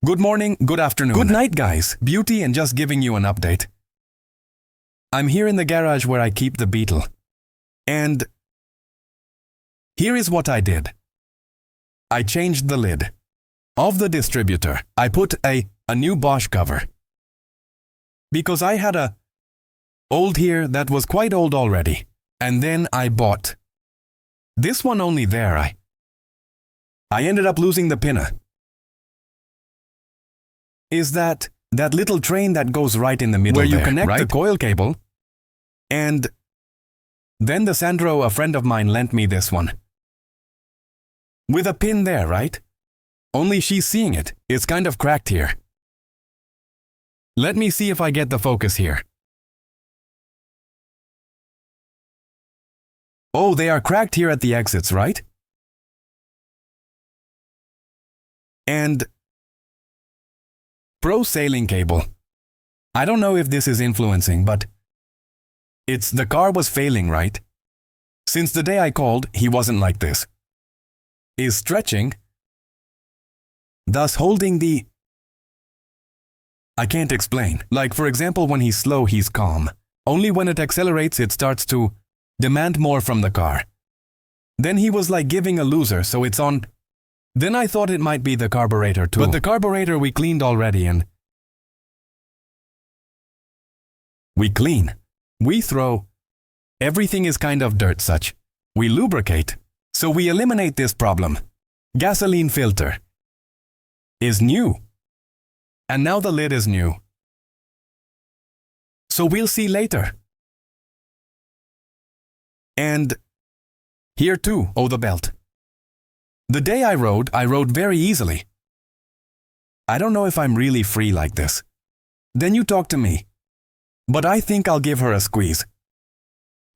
Good morning, good afternoon. Good night, guys. Beauty and just giving you an update. I'm here in the garage where I keep the Beetle. And here is what I did. I changed the lid of the distributor. I put a new Bosch cover. Because I had a old here that was quite old already. And then I bought this one only there. I ended up losing the pinner. Is that little train that goes right in the middle where you connect the coil cable? And then the Sandro, a friend of mine, lent me this one. With a pin there, right? Only she's seeing it. It's kind of cracked here. Let me see if I get the focus here. Oh, they are cracked here at the exits, right? And Pro sailing cable. I don't know if this is influencing, but the car was failing, right? Since the day I called, he wasn't like this. Is stretching, thus holding the... I can't explain. Like, for example, when he's slow, he's calm. Only when it accelerates, it starts to demand more from the car. Then he was like giving a loser, so it's on... Then I thought it might be the carburetor too. But the carburetor we cleaned already and... We clean. We throw. Everything is kind of dirt such. We lubricate. So we eliminate this problem. Gasoline filter is new. And now the lid is new. So we'll see later. And here too, oh, the belt. The day I rode very easily. I don't know if I'm really free like this. Then you talk to me. But I think I'll give her a squeeze.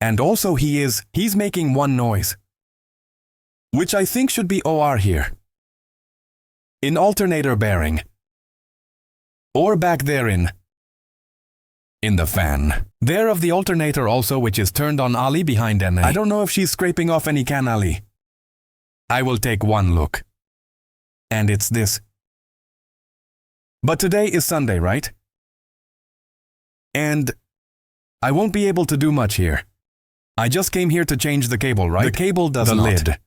And also he's making one noise. Which I think should be OR here. In alternator bearing. Or back there in the fan. There of the alternator also, which is turned on Ali behind NA. I don't know if she's scraping off any can Ali. I will take one look. And it's this. But today is Sunday, right? And I won't be able to do much here. I just came here to change the cable, right? The cable does not. The lid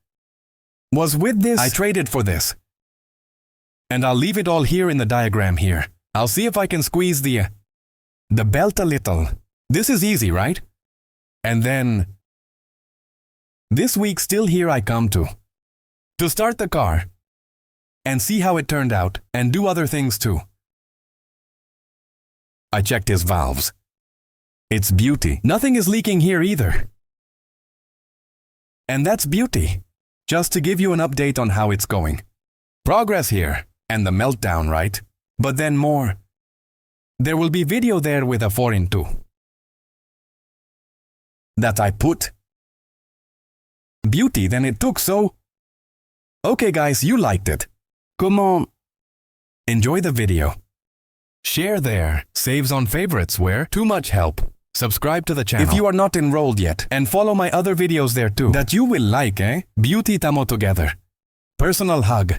was with this. I traded for this. And I'll leave it all here in the diagram here. I'll see if I can squeeze the belt a little. This is easy, right? And then this week still here I come to start the car and see how it turned out and do other things too. I checked his valves. It's beauty. Nothing is leaking here either. And that's beauty. Just to give you an update on how it's going. Progress here and the meltdown, right? But then more. There will be video there with a 4x2 that I put. Beauty, then it took so... Okay guys, you liked it. Come on. Enjoy the video. Share there. Saves on favorites where too much help. Subscribe to the channel if you are not enrolled yet. And follow my other videos there too. That you will like, eh? Beauty tamo together. Personal hug.